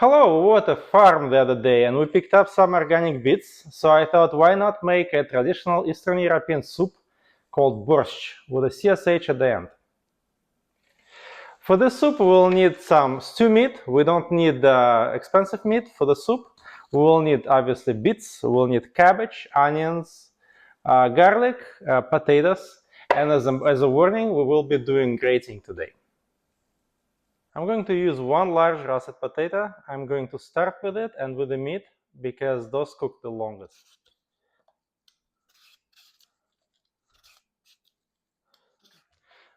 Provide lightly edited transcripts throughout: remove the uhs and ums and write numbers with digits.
Hello, we were at a farm the other day and we picked up some organic beets, so I thought why not make a traditional Eastern European soup called borscht with a CSH at the end. For this soup we will need some stew meat. We don't need expensive meat for the soup. We will need obviously beets, we will need cabbage, onions, garlic, potatoes, and as a warning we will be doing grating today. I'm going to use one large russet potato. I'm going to start with it and with the meat because those cook the longest.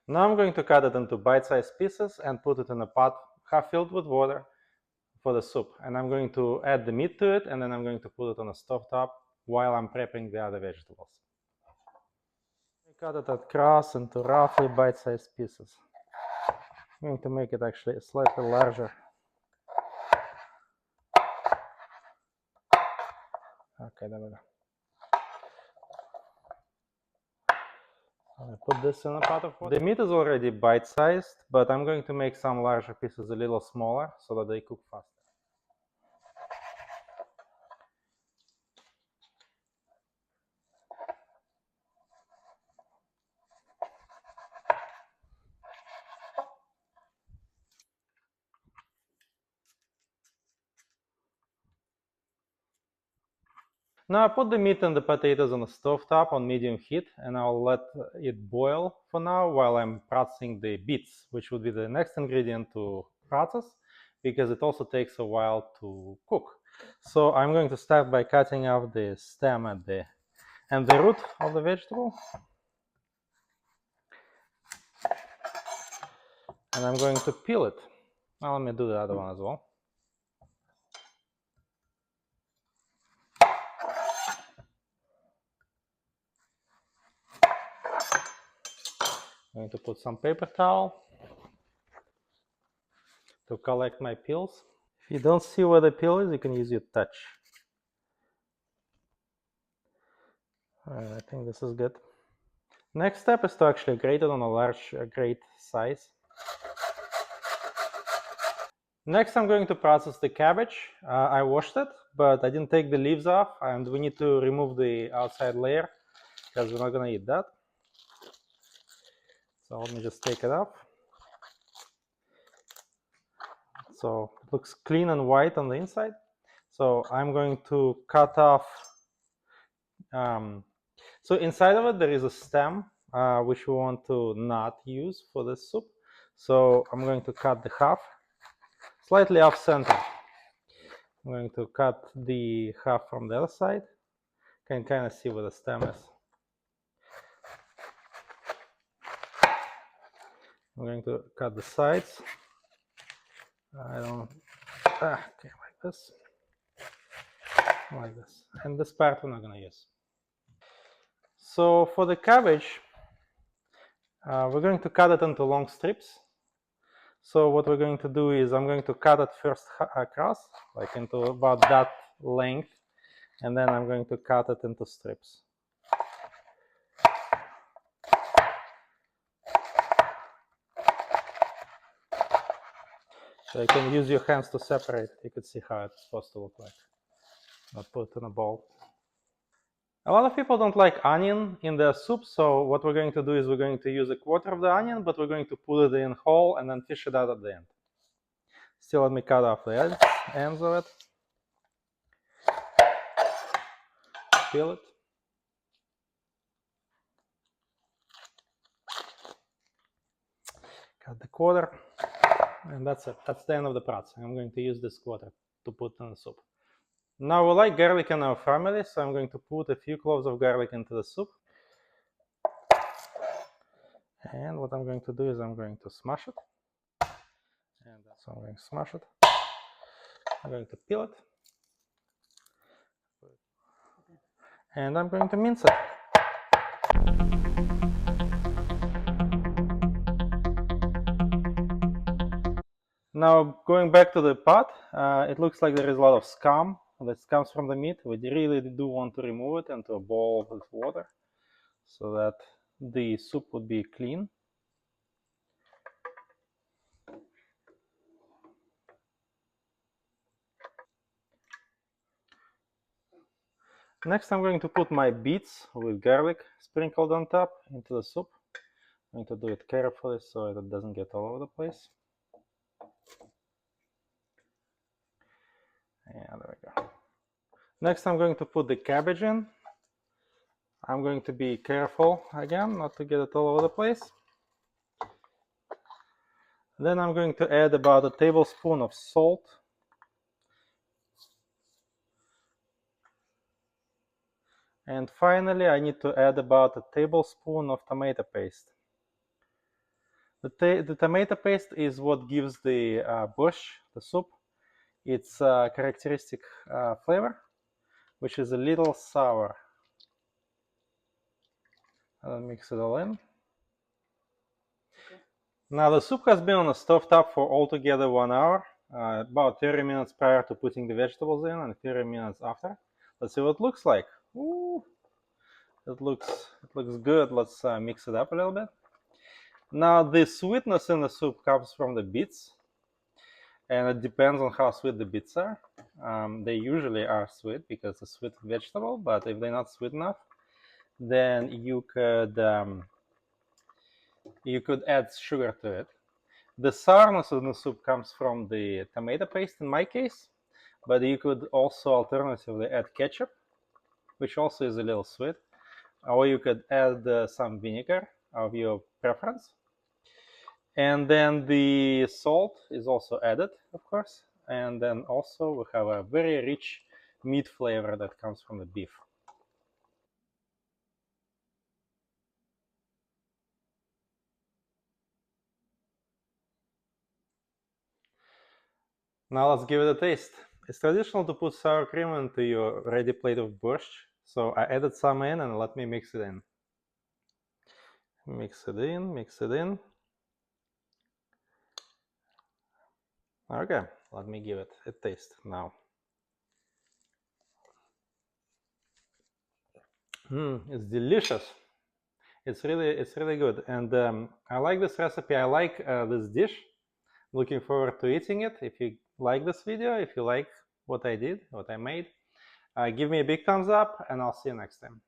Now I'm going to cut it into bite-sized pieces and put it in a pot half filled with water for the soup. And I'm going to add the meat to it and then I'm going to put it on a stove top while I'm prepping the other vegetables. I cut it across into roughly bite-sized pieces. I'm going to make it actually slightly larger. Okay, there we go. I'm going to put this in a pot of water. The meat is already bite-sized, but I'm going to make some larger pieces a little smaller so that they cook faster. Now I put the meat and the potatoes on the stove top on medium heat and I'll let it boil for now while I'm processing the beets, which would be the next ingredient to process because it also takes a while to cook. So I'm going to start by cutting off the stem and the root of the vegetable. And I'm going to peel it. Now let me do the other one as well. I'm going to put some paper towel to collect my peels. If you don't see where the peel is, you can use your touch. I think this is good. Next step is to actually grate it on a large grate size. Next I'm going to process the cabbage. I washed it, but I didn't take the leaves off and we need to remove the outside layer because we're not going to eat that. So let me just take it off. So it looks clean and white on the inside. So I'm going to cut off. So inside of it there is a stem which we want to not use for this soup. So I'm going to cut the half, slightly off center. I'm going to cut the half from the other side. Can kind of see where the stem is. I'm going to cut the sides. Okay, like this, and this part we're not going to use. So for the cabbage, we're going to cut it into long strips. So what we're going to do is I'm going to cut it first across, like into about that length, and then I'm going to cut it into strips. So you can use your hands to separate. You can see how it's supposed to look like. I'll put it in a bowl. A lot of people don't like onion in their soup, so what we're going to do is we're going to use a quarter of the onion, but we're going to put it in whole and then fish it out at the end. Still, let me cut off the ends of it. Peel it. Cut the quarter. And that's it. That's the end of the process. I'm going to use this quarter to put in the soup. Now we like garlic in our family, so I'm going to put a few cloves of garlic into the soup. And what I'm going to do is I'm going to smash it. And so I'm going to smash it. I'm going to peel it. And I'm going to mince it. Now going back to the pot, it looks like there is a lot of scum that comes from the meat. We really do want to remove it into a bowl with water so that the soup would be clean. Next, I'm going to put my beets with garlic sprinkled on top into the soup. I'm going to do it carefully so it doesn't get all over the place. Yeah, there we go. Next, I'm going to put the cabbage in. I'm going to be careful again not to get it all over the place. Then I'm going to add about a tablespoon of salt. And finally, I need to add about a tablespoon of tomato paste. The tomato paste is what gives the borscht, the soup, its characteristic flavor, which is a little sour. I'll mix it all in. Okay. Now the soup has been on the stove top for altogether 1 hour, about 30 minutes prior to putting the vegetables in and 30 minutes after. Let's see what it looks like. Ooh, it looks good. Let's mix it up a little bit. Now the sweetness in the soup comes from the beets, and it depends on how sweet the beets are. They usually are sweet because it's a sweet vegetable, but if they're not sweet enough, then you could add sugar to it. The sourness in the soup comes from the tomato paste in my case, but you could also alternatively add ketchup, which also is a little sweet, or you could add some vinegar of your preference. And then the salt is also added, of course, and then also we have a very rich meat flavor that comes from the beef. Now let's give it a taste. It's traditional to put sour cream into your ready plate of borscht, so I added some in and let me mix it in. Mix it in, mix it in. Okay, let me give it a taste now. It's delicious. It's really good, and I like this recipe. I like this dish. Looking forward to eating it. If you like this video, if you like what I did, what I made, give me a big thumbs up, and I'll see you next time.